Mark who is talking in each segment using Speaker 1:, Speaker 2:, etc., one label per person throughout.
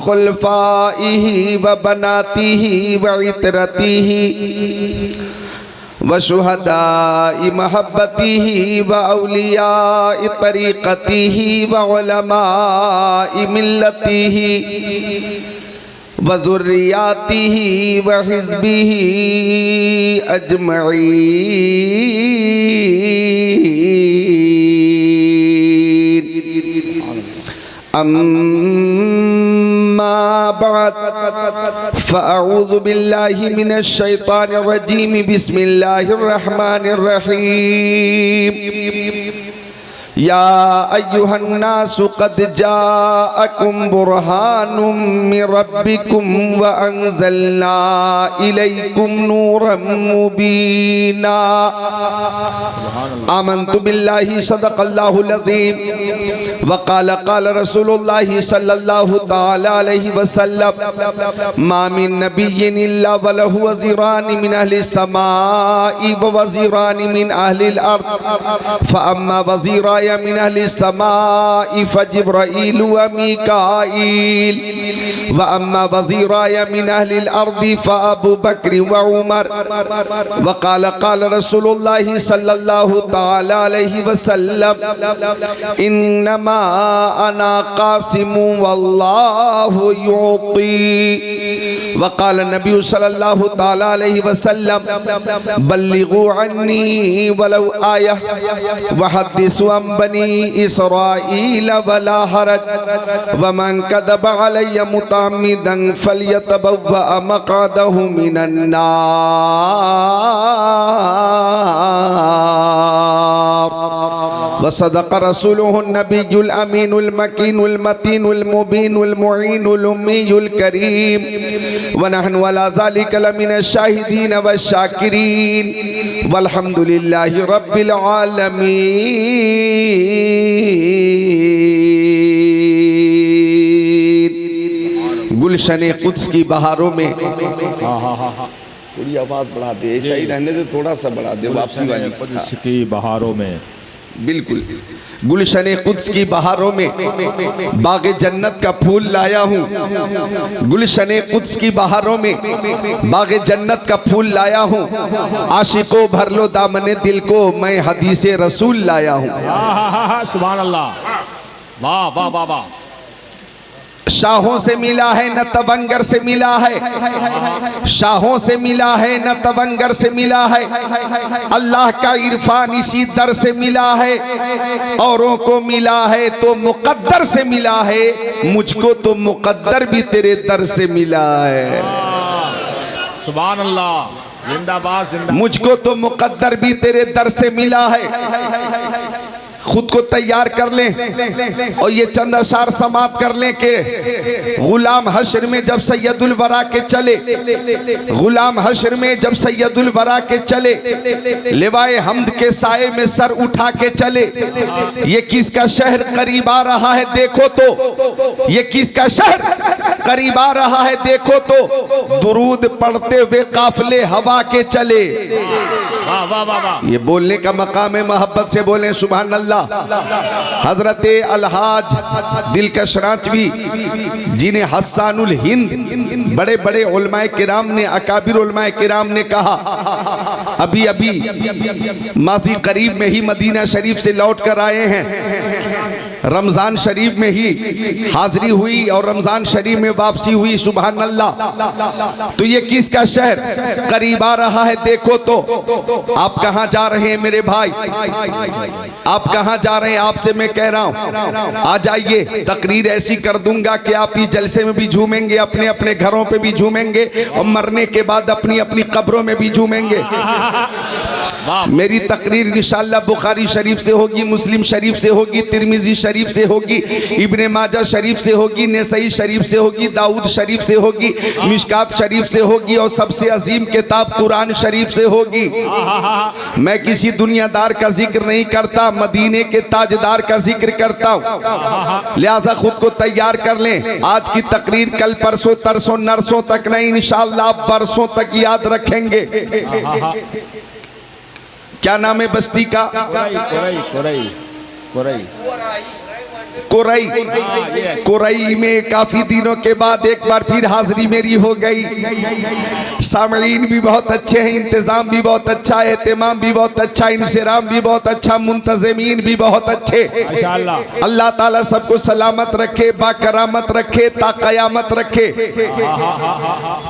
Speaker 1: खुलफाइही व बनातिही व इतरतिही व शुहदाई महब्बतिही व औलियाई तरीक़तिही व उलमाई मिल्लतिही व ज़ुर्रियातिही व हिज़्बिही अजमईन। अम्मा बाद फ़अऊज़ु बिल्लाहि मिनश शैतानिर रजीम बिस्मिल्लाहिर रहमानिर रहीम। या अय्युहन्नासु क़द जाअकुम बुरहानुम मिर रब्बिकुम व अंज़लना इलैकुम नूरम मुबीना। आमन्तु बिल्लाहि सदक़ल्लाहुल अज़ीम व क़ाल रसूलुल्लाहि सल्लल्लाहु तआला अलैहि वसल्लम मा मिन नबिय्यिन इल्ला व लहु वज़ीरानि मिन अहलिस समाई व वज़ीरानि मिन अहलिल अर्द फ़अम्मा वज़ीराय मिन अहलिस समाई फ़जिब्राईल व मीकाईल व अम्मा वज़ीराय मिन अहलिल अर्दि फ़अबू बकर व उमर। व क़ाल रसूलुल्लाहि सल्लल्लाहु तआला अलैहि वसल्लम इन्नमा अना क़ासिमु वल्लाहु युती। व क़ाल नबी सल्लल्लाहु तआला अलैहि वसल्लम बल्लिगू अन्नी वलौ आया व हद्दिसू अन बनी इसराईल वला हरज व मन कदबा अलैया मुतअम्मिदन फल्यतबव्वा मक़अदहु मिनन नार। व सदक़ रसूलुहुन नबियुल अमीनुल मकीनुल मतीनुल मुबीनुल मुईनुल उम्मीयुल करीम व नहनु अला ज़ालिका लमिनश शाहिदीन व शाकिरीन वल्हम्दुलिल्लाहि रब्बिल आलमीन। गुलशने कुद्स की बहारों में थोड़ी आवाज बढ़ा दे, सही रहने दे, थोड़ा सा बढ़ा दे, वापसी वाली
Speaker 2: की बहारों में
Speaker 1: बिल्कुल। गुलशने कुद्स की बहारों में बागे जन्नत का फूल लाया हूँ। गुलशने कुद्स की बहारों में बागे जन्नत का फूल लाया हूँ। आशिकों भर लो दामने दिल को, मैं हदीसे रसूल लाया हूँ।
Speaker 2: सुभान अल्लाह, वाह वाह वाह वाह।
Speaker 1: शाहों से मिला है न तबंगर से मिला है, शाहों से मिला है न तबंगर से मिला है। अल्लाह का इरफान इसी दर से मिला है। औरों को मिला है तो मुकद्दर से मिला है, मुझको तो मुकद्दर भी तेरे दर से मिला है।
Speaker 2: सुभान अल्लाह, जिंदाबाद जिंदाबाद।
Speaker 1: मुझको तो मुकद्दर भी तेरे दर से मिला है। खुद को तैयार कर लें और ये चंद अशार समाप्त कर लें कि गुलाम हश्र में जब सैयदुल वरा के चले, गुलाम हश्र में जब सैयदुल वरा के चले, लिवाए हम्द के साए में सर उठा के चले। ये किसका शहर करीब आ रहा है देखो तो, ये किसका शहर करीब आ रहा है देखो तो, दुरूद पढ़ते हुए काफिले हवा के चले। ये बोलने का मकाम है, मोहब्बत से बोलें सुभान अल्लाह। हजरत अलहाज दिलकश रांचवी जिन्हें हस्सानुल हिंद बड़े बड़े उलमाए किराम ने, अकाबिर उलमाए किराम ने कहा, अभी अभी माजी करीब में ही मदीना शरीफ से लौट कर आए हैं। रमजान शरीफ में ही हाजिरी हुई और रमजान शरीफ में वापसी हुई। सुभान अल्लाह। तो ये किसका शहर करीब आ रहा है देखो तो। आप कहां जा रहे हैं मेरे भाई, आप कहां जा रहे हैं? आपसे मैं कह रहा हूं आ जाइए, तकरीर ऐसी कर दूंगा कि आप इस जलसे में भी झूमेंगे, अपने अपने घरों पे भी झूमेंगे और मरने के बाद अपनी अपनी कब्रों में भी झूमेंगे। मेरी तकरीर इंशाअल्लाह बुखारी शरीफ से होगी, मुस्लिम शरीफ से होगी, तिरमिजी शरीफ से होगी, इब्ने माजा शरीफ से होगी, नसई शरीफ से होगी, दाऊद शरीफ से होगी, मिशकात शरीफ से होगी और सबसे अजीम किताब कुरान शरीफ से होगी। मैं किसी दुनियादार का जिक्र नहीं करता, मदीने के ताजदार का जिक्र करता हूँ। लिहाजा खुद को तैयार कर लें। आज की तकरीर कल परसों तरसों नरसों तक नहीं, इंशाअल्लाह बरसों तक याद रखेंगे। क्या नाम है बस्ती का? कुरई में काफी दिनों के बाद एक बार फिर हाजिरी मेरी हो गई। सामईन भी बहुत अच्छे हैं, इंतजाम भी बहुत अच्छा है, एहतमाम भी बहुत अच्छा, इंसराम भी बहुत अच्छा, मुंतज़मीन भी बहुत अच्छे। अल्लाह ताला सबको सलामत रखे, बाकरामत रखे, ता क़यामत रखे।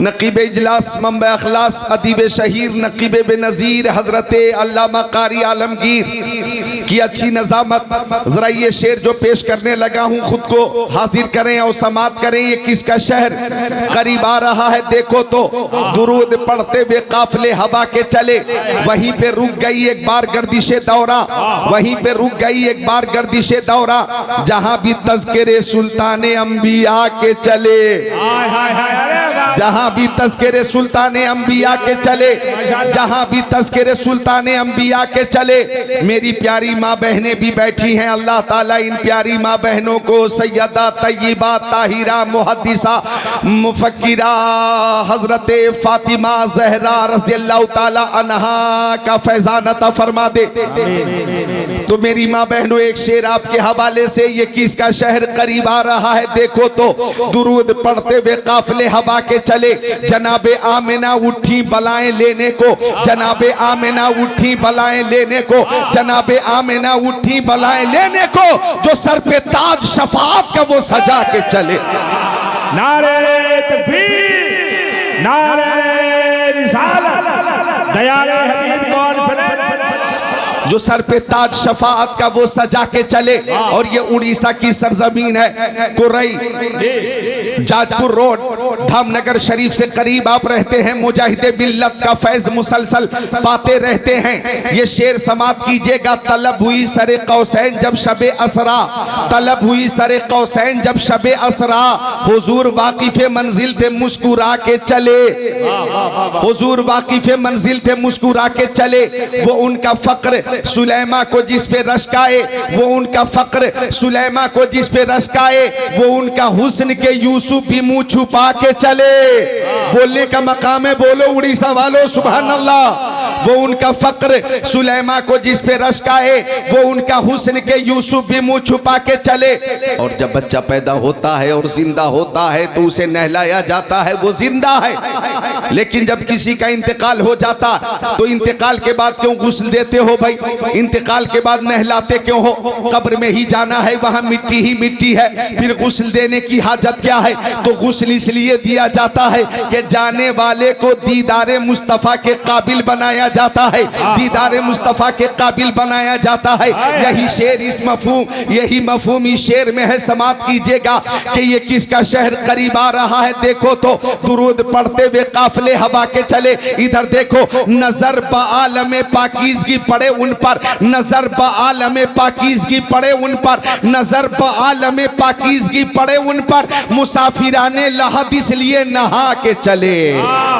Speaker 1: नकीब इजलास मंबे अखलास अदीब शहीर नकीब बेनज़ीर हजरत अल्लामा कारी आलमगीर की अच्छी नज़ामत। जरा ये शेर जो पेश करने लगा हूँ खुद को हाजिर करें और समात करें। ये किसका शहर करीब आ रहा है देखो तो, दुरूद पढ़ते हुए काफिले हवा के चले, वहीं पे रुक गई एक बार गर्दिशे दौरा, वहीं पे रुक गई एक बार गर्दिशे दौरा, जहां भी तज़किरे सुल्ताने अंबिया के चले, जहां भी तज़किरे सुल्ताने अंबिया के चले, जहां भी तज़किरे सुल्ताने अंबिया के चले। मेरी प्यारी माँ बहनें भी बैठी हैं, अल्लाह ताला इन प्यारी माँ बहनों को सैयदा तय्यबा ताहिरा मुहद्दिसा मुफक्किरा हजरत फातिमा ज़हरा रज़ियल्लाहु ताला अन्हा का फैज़ान अता फरमा दे। तो मेरी माँ बहनों एक शेर आपके हवाले से, ये किसका शहर करीब आ रहा है देखो तो, दुरूद पढ़ते हुए काफिले हवा के चले, जनाबे आमिना उठी बलाएं लेने को, जनाबे आमिना उठी बलाएं लेने को, जनाबे आमिना उठी बलाएं लेने को, जो सर पे ताज शफाअत का वो सजा के चले।
Speaker 2: नारे तकबीर, नारे रिसालत, दयाले हबीब कॉन्फ्रेंस,
Speaker 1: जो सर पे ताज शफाअत का वो सजा के चले। और ये उड़ीसा की सरजमीन है, कुरई जाजपुर रोड धामनगर शरीफ से करीब आप रहते हैं। मुजाहिदे मिल्लत का फैज मुसलसल पाते रहते हैं। ये शेर समात कीजिएगा। तलब हुई सरे कौसैन जब शबे असरा, तलब हुई सरे कौसैन जब शबे असरा, हुजूर वाकिफ़े मंजिल थे मुस्कुरा के चले, हुजूर वाकिफ़े मंजिल थे मुस्कुरा के चले। वो उनका फक्र सुलेमा को जिस पे रश्काए, वो उनका फक्र सुलेमा को जिस पे रश्काए, वो उनका हुस्न के यूसुफ भी मुंह छुपा के चले। बोलने का मकाम है, बोलो उड़ीसा वालों सुभान अल्लाह। वो उनका फक्र सुलेमा को जिस पे रश्काए, वो उनका हुस्न के यूसुफ भी मुंह छुपा के चले। और जब बच्चा पैदा होता है और जिंदा होता है तो उसे नहलाया जाता है, वो जिंदा है। लेकिन जब किसी का इंतकाल हो जाता तो इंतकाल के बाद क्यों गुस्ल देते हो भाई? इंतकाल के बाद नहलाते क्यों हो? कब्र में ही जाना है, वहां मिट्टी ही मिट्टी है, फिर गुस्ल देने की हाजत क्या है? तो गुस्ल इसलिए दिया जाता है कि जाने वाले को दीदारे मुस्तफा के काबिल बनाया जाता है, दीदारे मुस्तफा के काबिल बनाया जाता है। यही शेर इस मफहूम, यही मफहूम इस शेर में है। समात कीजिएगा कि ये किसका शहर करीब आ रहा है देखो तो, दुरूद पढ़ते हुए काफिले हवा के चले। इधर देखो, नजर बालम पाकीज़गी पड़े उन पर, नजर बालम पाकीज़गी पड़े उन पर, नजर बालम पाकीज़गी पड़े उन पर। मुसाफिराने लहद इसलिए नहा के चले,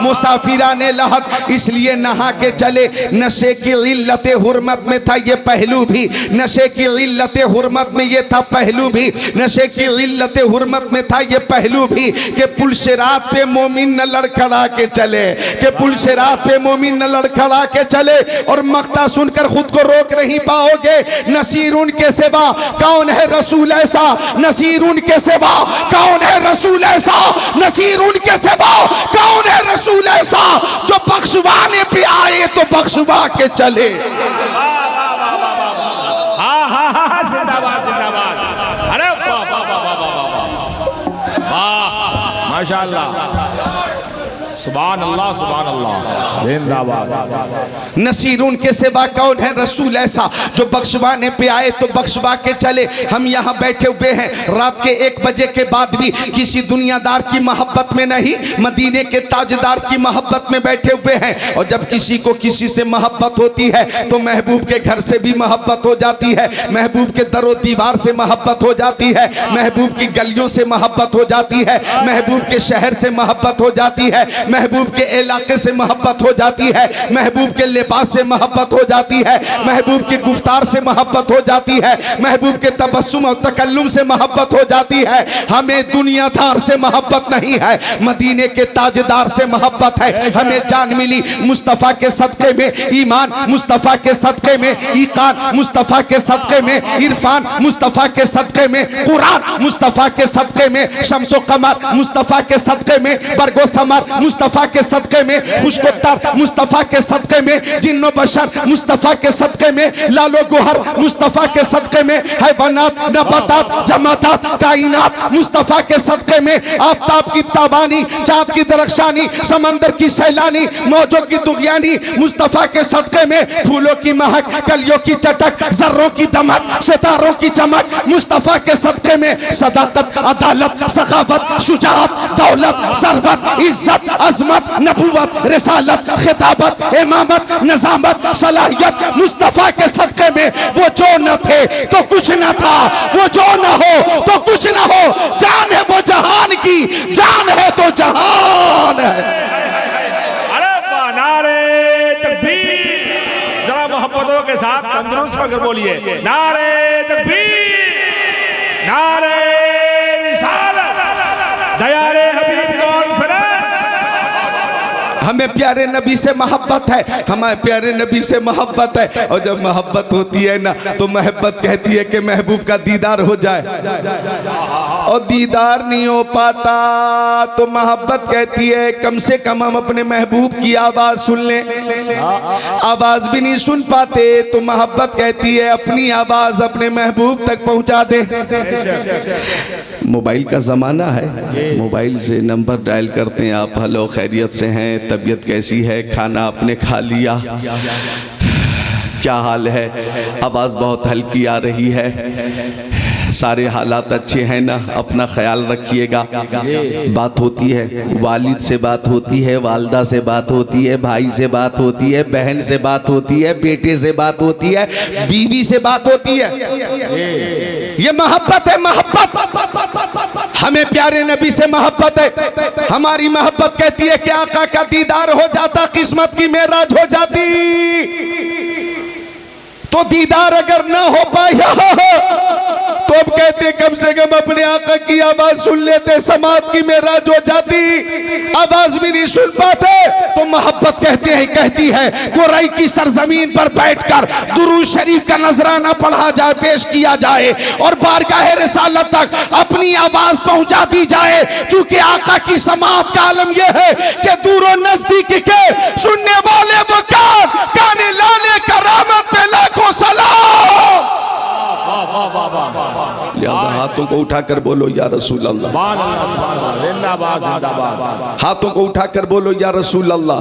Speaker 1: मुसाफिराने लहद इसलिए नहा के चले। नशे की इल्लत हुर्मत में था ये पहलू भी, नशे की इल्लत हुर्मत में ये था पहलू भी, नशे की इल्लत हुर्मत में था ये पहलू भी कि पुलशरात पे मोमिन न लड़खड़ा के चले, कि पुलशरात पे मोमिन न लड़खड़ा के चले। और मक्ता सुनकर खुद को रोक नहीं पाओगे। नसीर उनके सिवा कौन है रसूल ऐसा, नसीर उनके सिवा कौन है रसूल ऐसा, नसीर उनके सिवा कौन है रसूल ऐसा, जो बख्शवाने पे आए तो बख्शवा के चले।
Speaker 2: जिंदाबाद जिंदाबाद, अरे वाह वाह वाह वाह वाह, माशाअल्लाह, सुभान अल्लाह सुभान अल्लाह, जिंदाबाद।
Speaker 1: नसीर उनके सिवा कौन है रसूल ऐसा, जो बख्शवाने पे आए तो बख्शवा के चले। हम यहाँ बैठे हुए हैं रात के 1 बजे के बाद भी किसी दुनियादार की मोहब्बत में नहीं, मदीने के ताजदार की मोहब्बत में बैठे हुए हैं। और जब किसी को किसी से मोहब्बत होती है तो महबूब के घर से भी मोहब्बत हो जाती है, महबूब के दरो दीवार से मोहब्बत हो जाती है, महबूब की गलियों से मोहब्बत हो जाती है, महबूब के शहर से मोहब्बत हो जाती है, महबूब के इलाके से मोहब्बत हो जाती है, महबूब के लिबास से मोहब्बत हो जाती है, महबूब की गुफ्तार से मोहब्बत हो जाती है, महबूब के तबस्सुम और तकल्लुम से मोहब्बत हो जाती है। हमें दुनियादार से मोहब्बत नहीं है, मदीने के ताजदार से मोहब्बत है। हमें जान मिली मुस्तफ़ा के सदक़े में, ईमान मुस्तफ़ा के सदक़े में, ईकान मुस्तफ़ा के सदक़े में, इरफान मुस्तफ़ा के सदक़े में, कुरान मुस्तफ़ा के सदक़े में, शम्सो कमर मुस्तफ़ा के सदक़े में, बरगो समर मुस्तफ़ा के सदक़े में, खुशकोत्तर मुस्तफ़ा के सदक़े में, जिन्नो बशर मुस्तफ़ा के सदक़े में, लालो गोहर मुस्तफ़ा के सदक़े में, हैवानात नबातात जमातात कायनात मुस्तफ़ा के सदक़े में, आफताब की ताबानी, चाँद की दरख्शानी, समंदर की सैलानी, मौजों की दुगियानी मुस्तफ़ा के सदक़े में, फूलों की महक, कलियों की चटक, जर्रों की दमक, सितारों की चमक मुस्तफ़ा के सदक़े में, सदाकत, अदालत, सखावत, शुजाअत, दौलत, सरवत, इज्जत, अजमत, नबूवत, रिसालत, खिताबत, इमामत, नज़ामत, सलाहियत मुस्तफ़ा के सदक़े में। वो जो न थे तो कुछ न था, वो जो न हो तो कुछ न हो, जान है वो जहान की, जान है तो जहान है।
Speaker 2: नारे तकबीर, जरा मोहब्बतों के साथ तंदुरुस्त होकर बोलिए, नारे तकबीर, नारे रिसालत, दयारे हबीब कौन फिरे।
Speaker 1: हमें प्यारे नबी से मोहब्बत है, हमारे प्यारे नबी से मोहब्बत है। और जब मोहब्बत होती है ना तो मोहब्बत कहती है कि महबूब का दीदार हो जाए, और दीदार नहीं हो पाता तो मोहब्बत कहती है कम से कम हम अपने महबूब की आवाज़ सुन लें। आवाज़ भी नहीं सुन पाते तो मोहब्बत कहती है अपनी आवाज़ अपने महबूब तक पहुंचा दे। मोबाइल का ज़माना है, मोबाइल से नंबर डायल करते हैं आप, हेलो खैरियत से हैं, तबीयत कैसी है, खाना आपने खा लिया, क्या हाल है, आवाज़ बहुत हल्की आ रही है, सारे हालात अच्छे हैं ना, अपना ख्याल रखिएगा। बात होती है, वालिद से बात होती है, वालदा से बात होती है, भाई से बात होती है, बहन से बात होती है, बेटे से बात होती है, बीवी से बात होती है। ये मोहब्बत है, मोहब्बत। हमें प्यारे नबी से मोहब्बत है। हमारी मोहब्बत कहती है कि आका का दीदार हो जाता, किस्मत की मेराज हो जाती। तो दीदार अगर ना हो पाया तो अब कहते कम से कम अपने आका की आवाज सुन लेते, समाज की मेराज हो जाती। आवाज भी नहीं सुन पाते तो मोहब्बत कहती है कुरैश की सरजमीन पर बैठकर दुरूद शरीफ का नजराना पढ़ा जाए, पेश किया जाए और बारगाह रिसालत तक अपनी आवाज पहुंचा दी जाए। चूंकि आका की समात का आलम यह है कि दूर और नजदीक के सुनने वाले वो काने लाने करामत पे लाखों सलाम। लिहाजा हाथों को उठाकर बोलो या रसूल अल्लाह, हाथों को उठाकर बोलो या रसूल अल्लाह,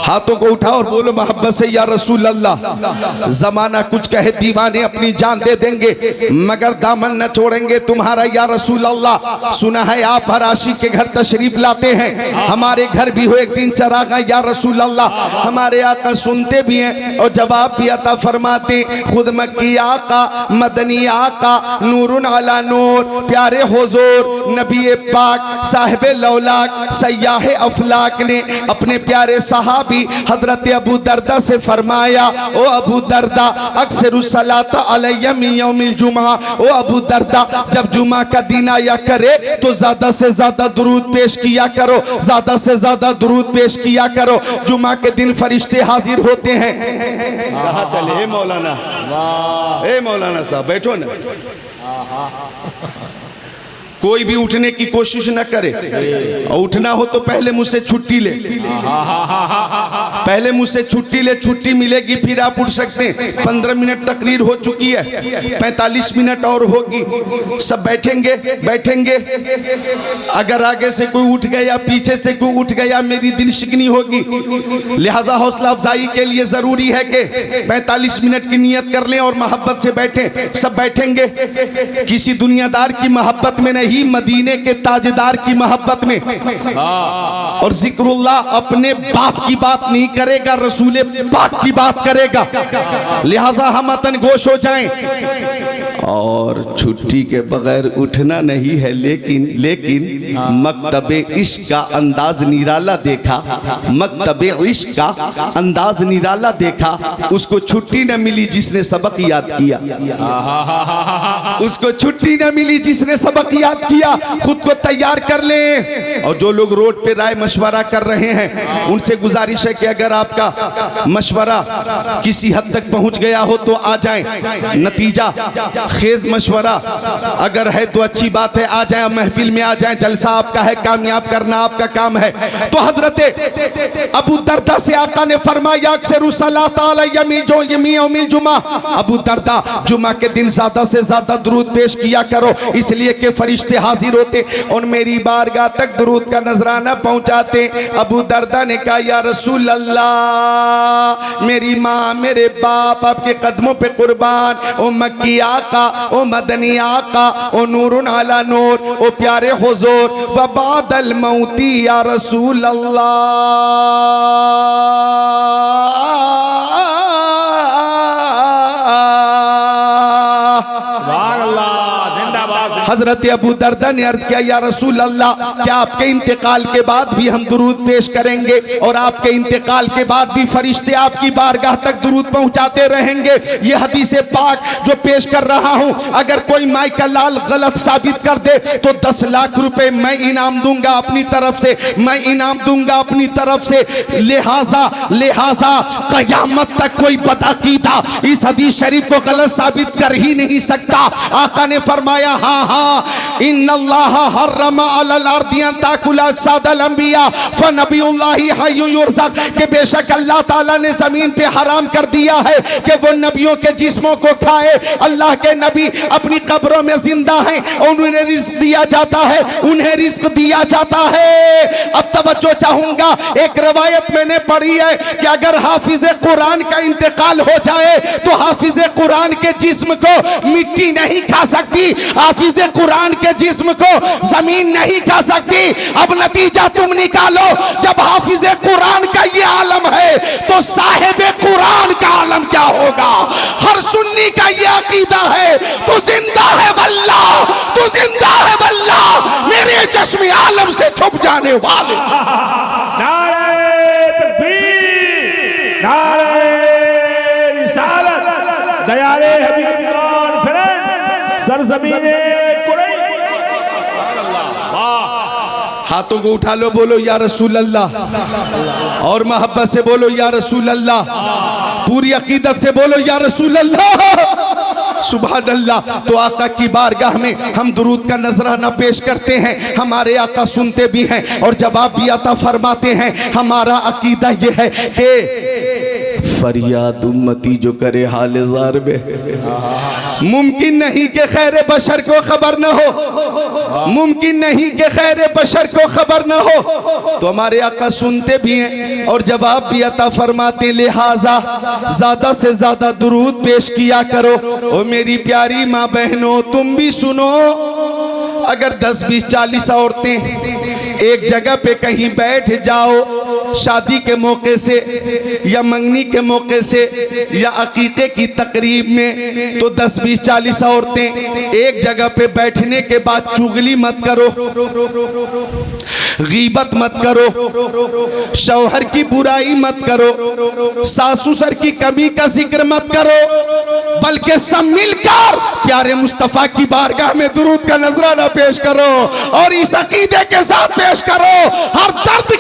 Speaker 1: हाथों को उठाओ और बोलो मोहब्बत से या रसूल अल्लाह। जमाना कुछ कहे दीवाने अपनी जान दे देंगे मगर दामन न छोड़ेंगे तुम्हारा या रसूल अल्लाह। सुना है आप हर आशिक के घर तशरीफ लाते हैं, हमारे घर भी हो एक दिन चरागा या रसूल अल्लाह। हमारे आका सुनते भी हैं और जवाब भी अता फरमाते। खुद मक्की आका मदनी आका नूरुन अला नूर, प्यारे हुजूर नबी पाक साहिब लौलाक सयाह अफलाक ने अपने प्यारे सहाबी हजरत अबू दरदा से फरमाया, ओ अबू दरदा अक्सर सलात अलैया मिन यौमिल जुमा, ओ अबू दरदा जब जुमा का दिन आया करे तो ज्यादा से ज्यादा दुरूद पेश किया करो, ज्यादा से ज्यादा दुरूद पेश किया करो। जुमा के दिन फरिश्ते हाजिर होते हैं। कहाँ चले मौलाना, ए मौलाना साहब बैठो ना। कोई भी उठने की कोशिश न करे, और उठना हो तो पहले मुझसे छुट्टी ले, पहले मुझसे छुट्टी ले, छुट्टी मिलेगी फिर आप उठ सकते हैं। 15 मिनट तकरीर हो चुकी है, 45 मिनट और होगी। सब बैठेंगे बैठेंगे, अगर आगे से कोई उठ गया पीछे से कोई उठ गया मेरी दिल शिकनी होगी। लिहाजा हौसला अफजाई के लिए जरूरी है कि 45 मिनट की नियत कर लें और मोहब्बत से बैठें। सब बैठेंगे, किसी दुनियादार की मोहब्बत में नहीं, मदीने के ताजदार की मोहब्बत में। और जिक्रुल्लाह अपने बाप की बात नहीं करेगा, रसूल पाक की बात करेगा। लिहाजा हम अतन गोश हो जाएं। और छुट्टी के बगैर उठना नहीं है, लेकिन मकतबे इश्क का अंदाज निराला देखा, मकतबे इश्क का अंदाज निराला देखा। उसको छुट्टी न मिली जिसने सबक याद किया, उसको छुट्टी न मिली जिसने सबक याद किया। खुद को तैयार कर ले। और जो लोग रोड पे राय मशवरा कर रहे हैं उनसे गुजारिश है कि अगर आपका मशवरा किसी हद तक पहुंच गया हो तो आ जाएं। नतीजा खेज मशवरा अगर है तो अच्छी बात है, आ जाए, महफिल में आ जाए, जलसा आपका है, कामयाब करना आपका काम है। तो हजरत अबू दरदा से आका ने फरमाया जुमा, अबू दरदा जुमा के दिन ज्यादा से ज्यादा दुरूद पेश किया करो, इसलिए कि फरिश्ते हाजिर होते और मेरी बारगाह तक दुरूद का नजराना पहुंचाते। अबू दरदा ने कहा या रसूल अल्लाह, मेरी माँ मेरे बाप आपके कदमों पे कुर्बान। ओ मक्की आका, ओ मदनी आका, ओ नूरुन अला नूर, ओ प्यारे हुजूर, व बादल मौती या रसूल अल्लाह। हजरत अबू दरदा ने अर्ज किया या रसूल अल्लाह, क्या आपके इंतकाल के बाद भी हम दुरूद पेश करेंगे और आपके इंतकाल के बाद भी फरिश्ते आपकी बारगाह तक दुरूद पहुंचाते रहेंगे? ये हदीस पाक जो पेश कर रहा हूं, अगर कोई माई का लाल गलत साबित कर दे तो 10 लाख रुपए मैं इनाम दूंगा अपनी तरफ से, मैं इनाम दूंगा अपनी तरफ से। लिहाजा कयामत तक कोई बदअकीदा इस हदीस शरीफ को गलत साबित कर ही नहीं सकता। आका ने फरमाया हाँ हाँ, इन्नल्लाह हर्रमा अलल अर्दी अन ताकुला सादल अंबिया फनबियुल्लाहि हय्युन युरज़क, कि बेशक अल्लाह ताला ने जमीन पे हराम कर दिया है कि वो नबियों के जिस्मों को खाए। अल्लाह के नबी अपनी कब्रों में जिंदा हैं और उन्हें रिज़्क दिया जाता है, उन्हें रिज़्क दिया जाता है। अब तवज्जो चाहूंगा, एक रवायत मैंने पढ़ी है कि अगर हाफिज कुरान का इंतकाल हो जाए तो हाफिज कुरान के जिस्म को मिट्टी नहीं खा सकती, हाफिज कुरान के जिस्म को जमीन नहीं खा सकती। अब नतीजा तुम निकालो, जब हाफिज कुरान का ये आलम है तो साहिब कुरान का आलम क्या होगा? हर सुन्नी का ये अकीदा है तो जिंदा है वल्लाह, तो जिंदा है वल्लाह, मेरे चश्मे आलम से छुप जाने वाले।
Speaker 2: नारे तकबीर, नारे रिसालत, दयाले हबीब कॉन्फ्रेंस, सरजमीने
Speaker 1: हाथों को उठा लो, बोलो या रसूल अल्लाह, और मोहब्बत से बोलो या रसूल अल्लाह, पूरी अकीदत से बोलो या रसूल अल्लाह। सुभान अल्लाह। तो आका की बारगाह में हम दुरूद का नजराना पेश करते हैं, हमारे आका सुनते भी हैं और जवाब भी अता फरमाते हैं। हमारा अकीदा ये है कि फरियाद उम्मती जो करे हाल ज़ार में, मुमकिन नहीं कि खैर बशर को खबर न हो, मुमकिन नहीं कि खैर बशर को खबर न हो। तो हमारे आका सुनते भी हैं और जवाब भी अता फरमाते। लिहाजा ज्यादा से ज्यादा दुरूद पेश किया करो। ओ मेरी प्यारी माँ बहनों, तुम भी सुनो, अगर 10, 20, 40 औरतें एक जगह पे कहीं बैठ जाओ, शादी के मौके से या मंगनी के मौके से या अकीके की तकरीब में, तो 10, 20, 40 औरतें एक जगह पे बैठने के बाद चुगली मत करो, गीबत मत करो, शौहर की बुराई मत करो, सासू ससुर की कमी का जिक्र मत करो, बल्कि सब मिलकर प्यारे मुस्तफा की बारगाह में दुरूद का नजराना पेश करो और इस अकीदे के साथ पेश करो। हर दर्द